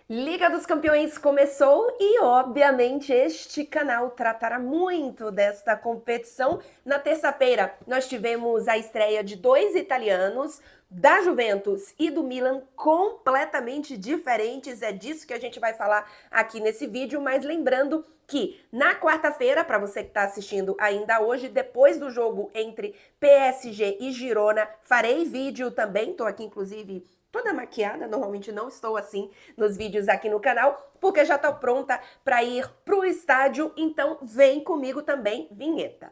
Liga dos Campeões começou e, obviamente, este canal tratará muito desta competição. Na terça-feira, nós tivemos a estreia de dois italianos, da Juventus e do Milan, completamente diferentes. É disso que a gente vai falar aqui nesse vídeo, mas lembrando que na quarta-feira, para você que está assistindo ainda hoje, depois do jogo entre PSG e Girona, farei vídeo também, estou aqui inclusive toda maquiada, normalmente não estou assim nos vídeos aqui no canal, porque já estou pronta para ir pro estádio, então vem comigo também, vinheta.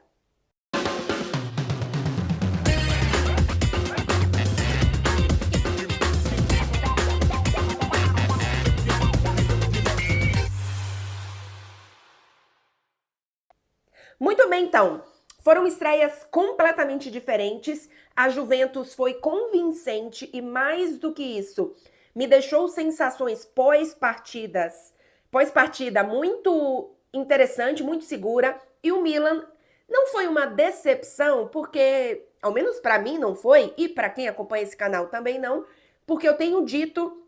Muito bem, então. Foram estreias completamente diferentes. A Juventus foi convincente e, mais do que isso, me deixou sensações pós-partida muito interessante, muito segura. E o Milan não foi uma decepção, porque, ao menos para mim não foi, e para quem acompanha esse canal também não, porque eu tenho dito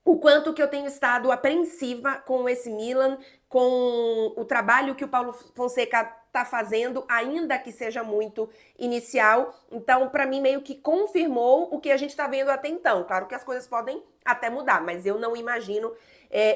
o quanto que eu tenho estado apreensiva com esse Milan, com o trabalho que o Paulo Fonseca está fazendo, ainda que seja muito inicial. Então, para mim, meio que confirmou o que a gente está vendo até então. Claro que as coisas podem até mudar, mas eu não imagino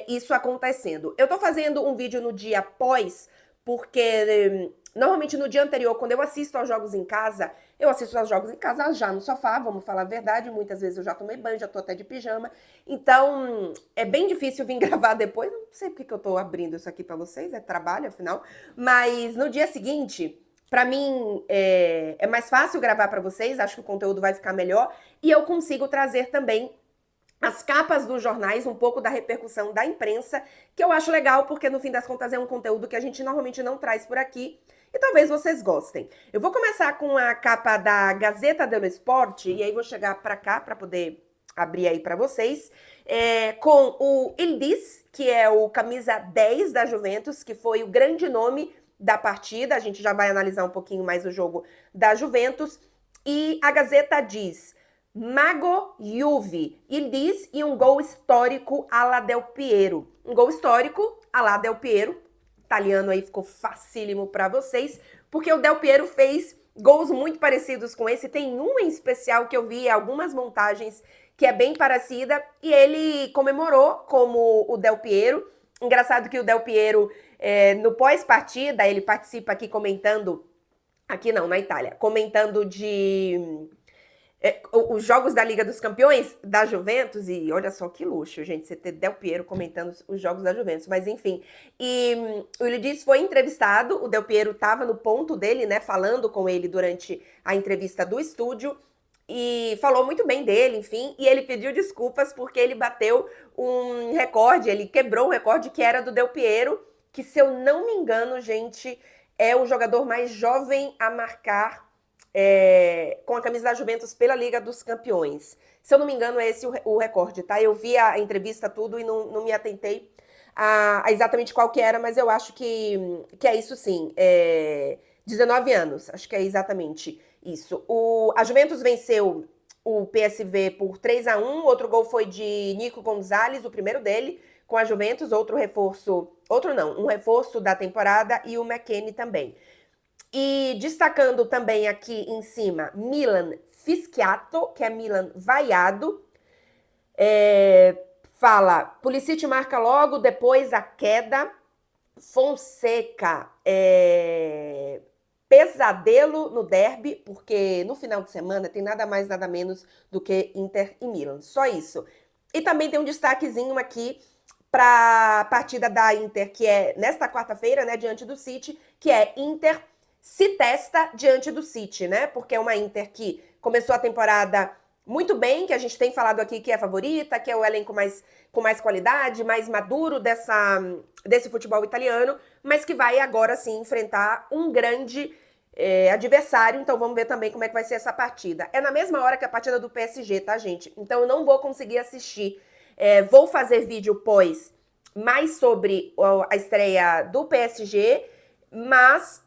isso acontecendo. Eu estou fazendo um vídeo no dia após, porque normalmente no dia anterior, quando eu assisto aos jogos em casa, eu assisto aos jogos em casa já no sofá, vamos falar a verdade, muitas vezes eu já tomei banho, já tô até de pijama, então é bem difícil vir gravar depois, não sei porque que eu tô abrindo isso aqui pra vocês, é trabalho afinal, mas no dia seguinte, pra mim é mais fácil gravar pra vocês, acho que o conteúdo vai ficar melhor, e eu consigo trazer também as capas dos jornais, um pouco da repercussão da imprensa, que eu acho legal, porque no fim das contas é um conteúdo que a gente normalmente não traz por aqui, e talvez vocês gostem. Eu vou começar com a capa da Gazzetta dello Sport, e aí vou chegar para cá para poder abrir aí para vocês, com o Yildiz, que é o camisa 10 da Juventus, que foi o grande nome da partida, a gente já vai analisar um pouquinho mais o jogo da Juventus, e a Gazeta diz: Mago Juve, Yildiz e um gol histórico à la Del Piero. Um gol histórico à la Del Piero, italiano aí ficou facílimo para vocês, porque o Del Piero fez gols muito parecidos com esse, tem um em especial que eu vi algumas montagens que é bem parecida, e ele comemorou como o Del Piero. Engraçado que o Del Piero, no pós-partida, ele participa aqui comentando, aqui não, na Itália, comentando de os jogos da Liga dos Campeões da Juventus, e olha só que luxo, gente, você ter Del Piero comentando os jogos da Juventus, mas enfim. E o Yildiz foi entrevistado, o Del Piero estava no ponto dele, né, falando com ele durante a entrevista do estúdio, e falou muito bem dele, enfim, e ele pediu desculpas porque ele bateu um recorde, ele quebrou um recorde que era do Del Piero, que, se eu não me engano, gente, é o jogador mais jovem a marcar com a camisa da Juventus pela Liga dos Campeões. Se eu não me engano, é esse o recorde, tá? Eu vi a entrevista tudo e não me atentei a exatamente qual que era, mas eu acho que é isso sim. 19 anos, acho que é exatamente isso. A Juventus venceu o PSV por 3-1, outro gol foi de Nico Gonzalez, o primeiro dele, com a Juventus, um reforço da temporada, e o McKennie também. E destacando também aqui em cima, Milan Fischiato, que é Milan vaiado. Fala, Pulisic marca logo, depois a queda. Fonseca, pesadelo no derby, porque no final de semana tem nada mais, nada menos do que Inter e Milan. Só isso. E também tem um destaquezinho aqui para a partida da Inter, que é nesta quarta-feira, né, diante do City, que é Inter se testa diante do City, né? Porque é uma Inter que começou a temporada muito bem, que a gente tem falado aqui que é a favorita, que é o elenco com mais qualidade, mais maduro desse futebol italiano, mas que vai agora sim enfrentar um grande adversário. Então vamos ver também como é que vai ser essa partida. É na mesma hora que a partida do PSG, tá, gente? Então eu não vou conseguir assistir. Vou fazer vídeo pós mais sobre a estreia do PSG, mas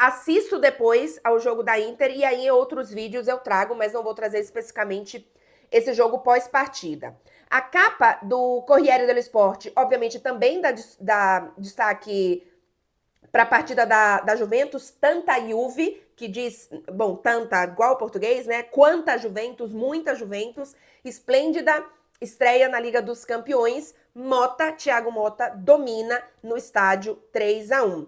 assisto depois ao jogo da Inter e aí em outros vídeos eu trago, mas não vou trazer especificamente esse jogo pós-partida. A capa do Corriere dello Sport, obviamente, também dá destaque para a partida da Juventus, tanta Juve, que diz, bom, tanta, igual ao português, né? Quanta Juventus, muita Juventus, esplêndida estreia na Liga dos Campeões. Thiago Motta domina no estádio 3-1.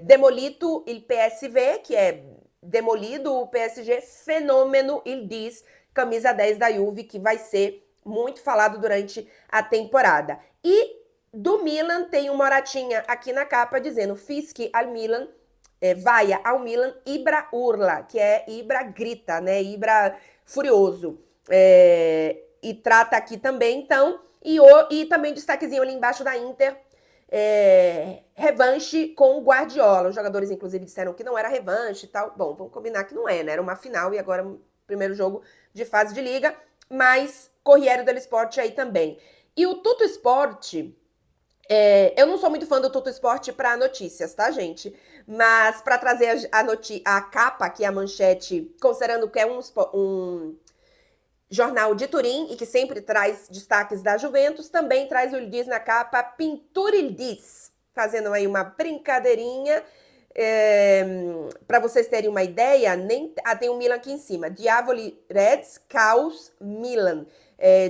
Demolito il PSV, que é demolido o PSG, fenômeno il diz, camisa 10 da Juve, que vai ser muito falado durante a temporada. E do Milan tem uma oratinha aqui na capa dizendo Fischi al Milan, vaia ao Milan, Ibra urla, que é Ibra grita, né? Ibra furioso. E trata aqui também, então, e também destaquezinho ali embaixo da Inter, revanche com o Guardiola. Os jogadores, inclusive, disseram que não era revanche e tal. Bom, vamos combinar que não é, né? Era uma final e agora primeiro jogo de fase de liga, mas Corriere dello Sport aí também. E o Tutto Sport, eu não sou muito fã do Tutto Sport para notícias, tá, gente? Mas para trazer a capa, que é a manchete, considerando que é um jornal de Turim e que sempre traz destaques da Juventus, também traz o Il Diz na capa, Pintura Il Diz, fazendo aí uma brincadeirinha. Para vocês terem uma ideia, tem um Milan aqui em cima, Diavoli Reds, Caos Milan,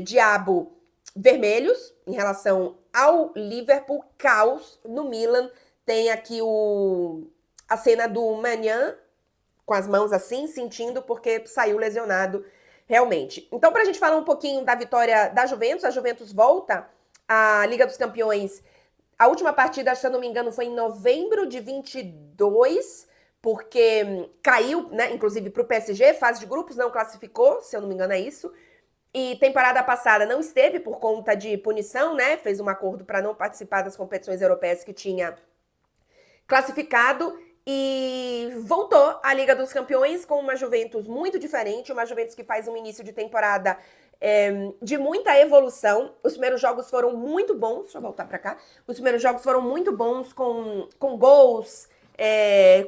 Diabo vermelhos em relação ao Liverpool, Caos no Milan. Tem aqui a cena do Maignan com as mãos assim, sentindo porque saiu lesionado realmente. Então, para a gente falar um pouquinho da vitória da Juventus, a Juventus volta à Liga dos Campeões. A última partida, se eu não me engano, foi em novembro de 22, porque caiu, né, inclusive para o PSG, fase de grupos, não classificou, se eu não me engano é isso. E temporada passada não esteve por conta de punição, né? Fez um acordo para não participar das competições europeias que tinha classificado e voltou à Liga dos Campeões com uma Juventus muito diferente, uma Juventus que faz um início de temporada de muita evolução. Os primeiros jogos foram muito bons, deixa eu voltar para cá. Os primeiros jogos foram muito bons, com gols,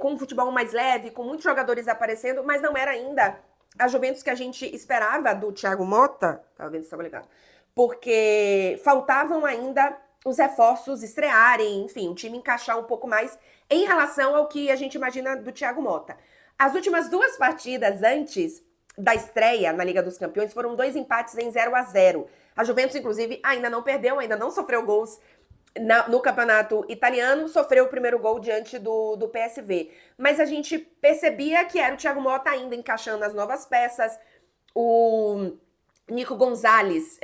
com um futebol mais leve, com muitos jogadores aparecendo, mas não era ainda a Juventus que a gente esperava do Thiago Motta, tava vendo se estava ligado, porque faltavam ainda os reforços estrearem, enfim, o time encaixar um pouco mais em relação ao que a gente imagina do Thiago Motta. As últimas duas partidas antes da estreia na Liga dos Campeões foram 2 empates em 0-0. A Juventus, inclusive, ainda não perdeu, ainda não sofreu gols no campeonato italiano, sofreu o primeiro gol diante do PSV. Mas a gente percebia que era o Thiago Motta ainda encaixando as novas peças. O Nico Gonzalez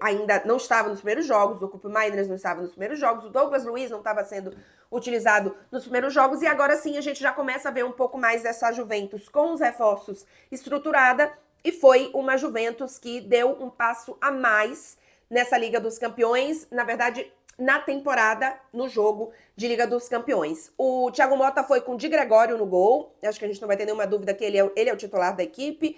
ainda não estava nos primeiros jogos, o Koop Meiners não estava nos primeiros jogos, o Douglas Luiz não estava sendo utilizado nos primeiros jogos, e agora sim a gente já começa a ver um pouco mais dessa Juventus com os reforços estruturada, e foi uma Juventus que deu um passo a mais nessa Liga dos Campeões, na verdade, na temporada, no jogo de Liga dos Campeões. O Thiago Motta foi com Di Gregorio no gol, acho que a gente não vai ter nenhuma dúvida que ele é o titular da equipe.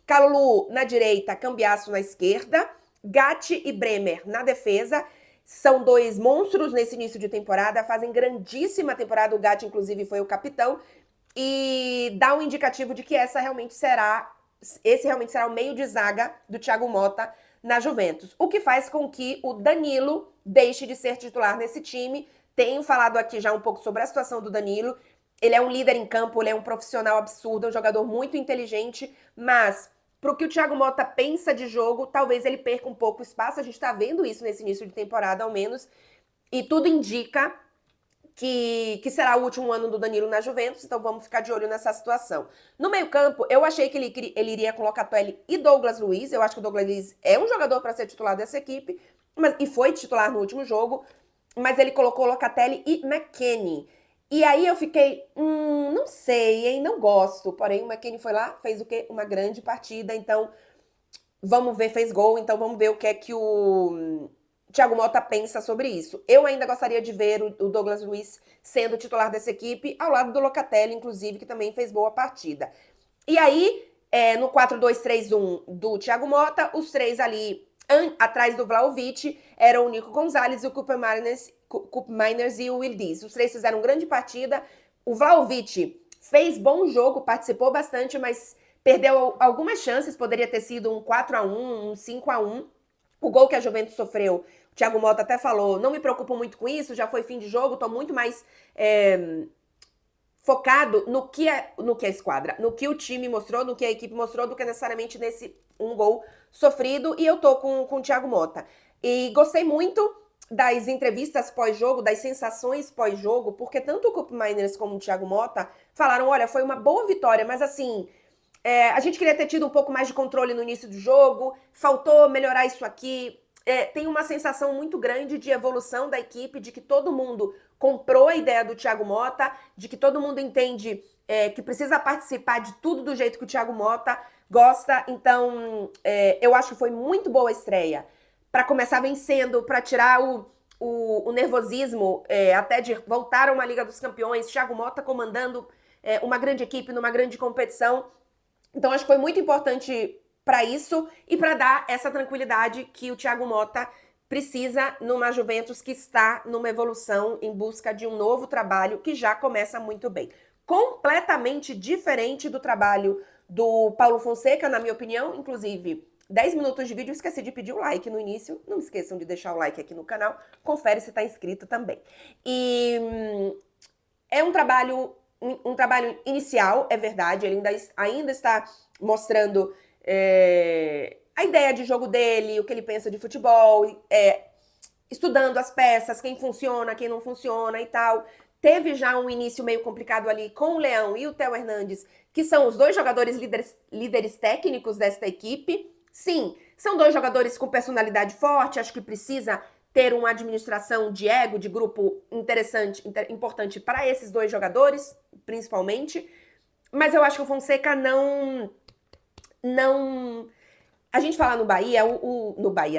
Kalulu na direita, Cambiasso na esquerda, Gatti e Bremer na defesa. São 2 monstros nesse início de temporada, fazem grandíssima temporada, o Gatti inclusive foi o capitão, e dá um indicativo de que esse realmente será o meio de zaga do Thiago Motta na Juventus, o que faz com que o Danilo deixe de ser titular nesse time. Tenho falado aqui já um pouco sobre a situação do Danilo. Ele é um líder em campo, ele é um profissional absurdo, é um jogador muito inteligente, mas para o que o Thiago Motta pensa de jogo, talvez ele perca um pouco espaço. A gente está vendo isso nesse início de temporada, ao menos, e tudo indica que será o último ano do Danilo na Juventus, então vamos ficar de olho nessa situação. No meio-campo, eu achei que ele iria com Locatelli e Douglas Luiz. Eu acho que o Douglas Luiz é um jogador para ser titular dessa equipe, e foi titular no último jogo, mas ele colocou Locatelli e McKennie. E aí eu fiquei, não sei, hein, não gosto. Porém, o McKennie foi lá, fez o quê? Uma grande partida, então vamos ver, fez gol, então vamos ver o que é que o Thiago Motta pensa sobre isso. Eu ainda gostaria de ver o Douglas Luiz sendo titular dessa equipe, ao lado do Locatelli, inclusive, que também fez boa partida. E aí, no 4-2-3-1 do Thiago Motta, os 3 ali atrás do Vlahovic eram o Nico Gonzalez, o Koop Meiners e o Il Diz. Os 3 fizeram grande partida. O Vlahovic fez bom jogo, participou bastante, mas Perdeu algumas chances, poderia ter sido um 4-1, um 5-1. O gol que a Juventus sofreu, o Thiago Motta até falou, não me preocupo muito com isso, já foi fim de jogo, tô muito mais focado no que a esquadra, no que o time mostrou, no que a equipe mostrou, do que necessariamente nesse um gol sofrido, e eu tô com o Thiago Motta. E gostei muito das entrevistas pós-jogo, das sensações pós-jogo, porque tanto o Koop Meiners como o Thiago Motta falaram, olha, foi uma boa vitória, mas assim, a gente queria ter tido um pouco mais de controle no início do jogo, faltou melhorar isso aqui. Tem uma sensação muito grande de evolução da equipe, de que todo mundo comprou a ideia do Thiago Motta, de que todo mundo entende que precisa participar de tudo do jeito que o Thiago Motta gosta. Então, eu acho que foi muito boa a estreia. Para começar vencendo, para tirar o nervosismo, até de voltar a uma Liga dos Campeões, Thiago Motta comandando uma grande equipe numa grande competição. Então, acho que foi muito importante para isso e para dar essa tranquilidade que o Thiago Motta precisa numa Juventus que está numa evolução em busca de um novo trabalho que já começa muito bem. Completamente diferente do trabalho do Paulo Fonseca, na minha opinião. Inclusive, 10 minutos de vídeo, esqueci de pedir o like no início. Não esqueçam de deixar o like aqui no canal. Confere se está inscrito também. E é um trabalho inicial, é verdade. Ele ainda está mostrando a ideia de jogo dele, o que ele pensa de futebol, estudando as peças, quem funciona, quem não funciona e tal. Teve já um início meio complicado ali com o Leão e o Theo Hernandes, que são os dois jogadores líderes técnicos desta equipe. Sim, são dois jogadores com personalidade forte, acho que precisa ter uma administração de ego, de grupo importante para esses dois jogadores, principalmente. Mas eu acho que o Fonseca não... A gente fala no Bahia,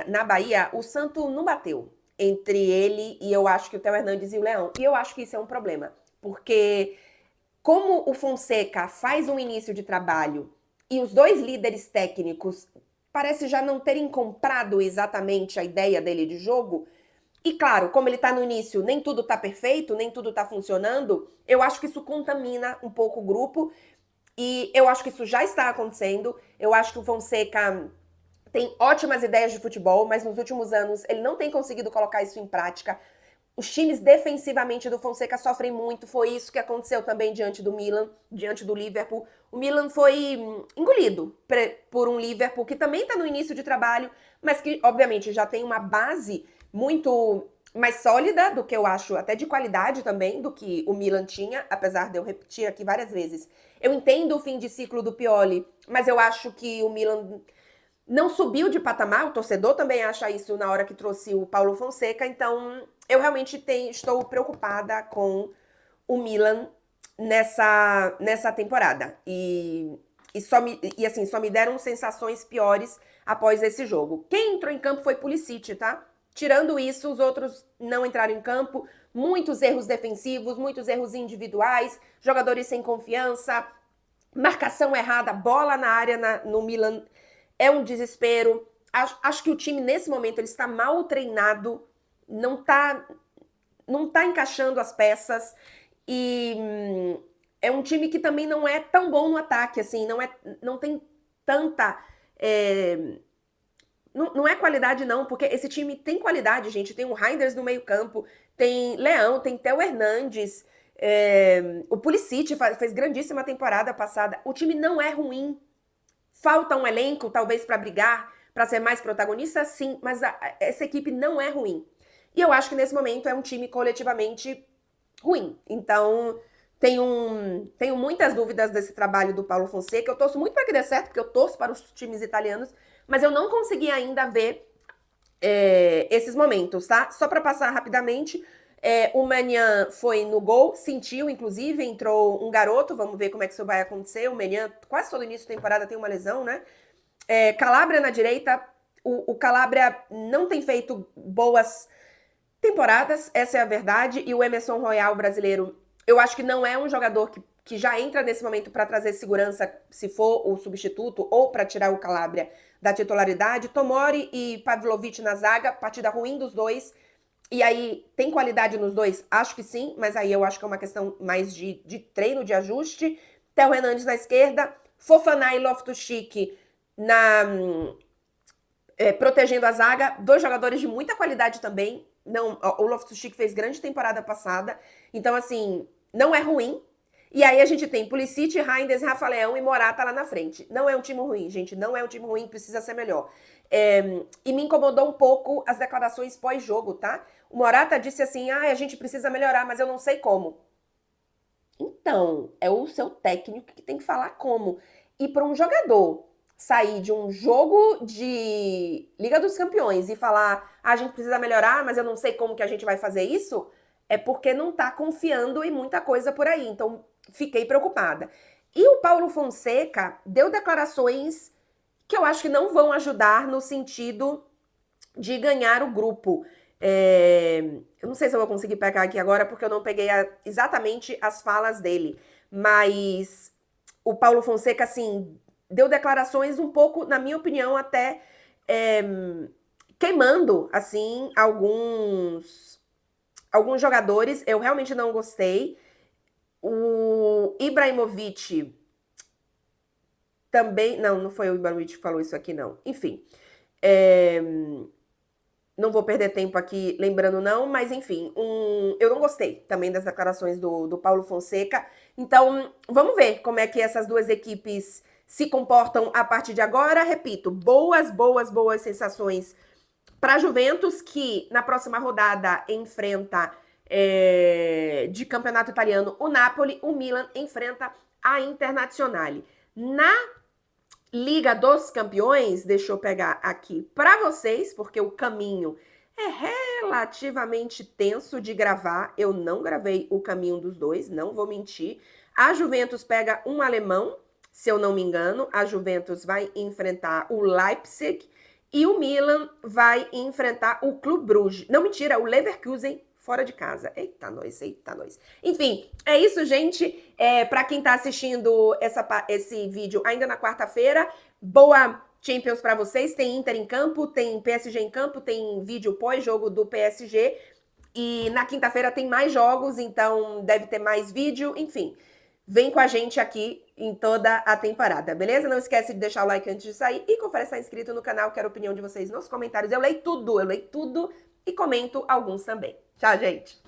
na Bahia, o santo não bateu entre ele e eu acho que o Theo Hernandes e o Leão. E eu acho que isso é um problema, porque como o Fonseca faz um início de trabalho e os dois líderes técnicos parece já não terem comprado exatamente a ideia dele de jogo, e claro, como ele tá no início, nem tudo tá perfeito, nem tudo tá funcionando, eu acho que isso contamina um pouco o grupo, e eu acho que isso já está acontecendo. Eu acho que o Fonseca tem ótimas ideias de futebol, mas nos últimos anos ele não tem conseguido colocar isso em prática. Os times defensivamente do Fonseca sofrem muito, foi isso que aconteceu também diante do Milan, diante do Liverpool. O Milan foi engolido por um Liverpool que também está no início de trabalho, mas que obviamente já tem uma base muito mais sólida do que eu acho, até de qualidade também, do que o Milan tinha, apesar de eu repetir aqui várias vezes. Eu entendo o fim de ciclo do Pioli, mas eu acho que o Milan não subiu de patamar, o torcedor também acha isso na hora que trouxe o Paulo Fonseca, então eu realmente estou preocupada com o Milan nessa temporada. E só me deram sensações piores após esse jogo. Quem entrou em campo foi Pulisic, tá? Tirando isso, os outros não entraram em campo. Muitos erros defensivos, muitos erros individuais, jogadores sem confiança, marcação errada, bola na área no Milan. É um desespero. Acho que o time, nesse momento, ele está mal treinado, não tá encaixando as peças, e é um time que também não é tão bom no ataque, assim, não tem tanta... Não é qualidade, não, porque esse time tem qualidade, gente. Tem o Reinders no meio-campo, tem Leão, tem Theo Hernandes, o Pulisic fez grandíssima temporada passada. O time não é ruim. Falta um elenco, talvez, para brigar, para ser mais protagonista, sim, mas essa equipe não é ruim. E eu acho que nesse momento é um time coletivamente ruim. Então, tenho muitas dúvidas desse trabalho do Paulo Fonseca. Eu torço muito para que dê certo, porque eu torço para os times italianos, mas eu não consegui ainda ver esses momentos, tá? Só para passar rapidamente, o Maignan foi no gol, sentiu, inclusive, entrou um garoto, vamos ver como é que isso vai acontecer. O Maignan, quase todo início da temporada, tem uma lesão, né? Calabria na direita, o Calabria não tem feito boas temporadas, essa é a verdade, e o Emerson Royal, brasileiro, eu acho que não é um jogador que já entra nesse momento para trazer segurança, se for o substituto, ou para tirar o Calabria da titularidade. Tomori e Pavlovic na zaga, partida ruim dos dois. E aí, tem qualidade nos dois? Acho que sim, mas aí eu acho que é uma questão mais de treino, de ajuste. Theo Hernandes na esquerda, Fofana e Loftus-Cheek protegendo a zaga, 2 jogadores de muita qualidade também. Não, o Loftus-Cheek fez grande temporada passada, então assim, não é ruim. E aí a gente tem Pulisic, Reinders, Rafa Leão e Morata lá na frente. Não é um time ruim, gente, não é um time ruim, precisa ser melhor. E me incomodou um pouco as declarações pós-jogo, tá? O Morata disse assim, a gente precisa melhorar, mas eu não sei como. Então, é o seu técnico que tem que falar como. E para um jogador sair de um jogo de Liga dos Campeões e falar, a gente precisa melhorar, mas eu não sei como que a gente vai fazer isso, é porque não tá confiando em muita coisa por aí. Então, fiquei preocupada. E o Paulo Fonseca deu declarações que eu acho que não vão ajudar no sentido de ganhar o grupo. Eu não sei se eu vou conseguir pegar aqui agora, porque eu não peguei exatamente as falas dele. Mas o Paulo Fonseca, assim, deu declarações um pouco, na minha opinião, até queimando, assim, alguns jogadores. Eu realmente não gostei. O Ibrahimovic também... Não foi o Ibrahimovic que falou isso aqui, não. Enfim. Não vou perder tempo aqui lembrando, não, mas enfim, eu não gostei também das declarações do Paulo Fonseca. Então, vamos ver como é que essas duas equipes se comportam a partir de agora. Repito, boas sensações para a Juventus, que na próxima rodada enfrenta de campeonato italiano o Napoli, o Milan enfrenta a Internazionale. Na Liga dos Campeões, deixa eu pegar aqui para vocês, porque o caminho é relativamente tenso de gravar. Eu não gravei o caminho dos dois, não vou mentir. A Juventus pega um alemão, se eu não me engano. A Juventus vai enfrentar o Leipzig e o Milan vai enfrentar o Clube Brugge. Não, mentira, o Leverkusen fora de casa. Eita, nós, eita, nós. Enfim, é isso, gente. Para quem tá assistindo esse vídeo ainda na quarta-feira, boa Champions para vocês. Tem Inter em campo, tem PSG em campo, tem vídeo pós-jogo do PSG. E na quinta-feira tem mais jogos, então deve ter mais vídeo. Enfim, vem com a gente aqui em toda a temporada, beleza? Não esquece de deixar o like antes de sair e confere se está inscrito no canal. Quero a opinião de vocês nos comentários. Eu leio tudo e comento alguns também. Tchau, gente!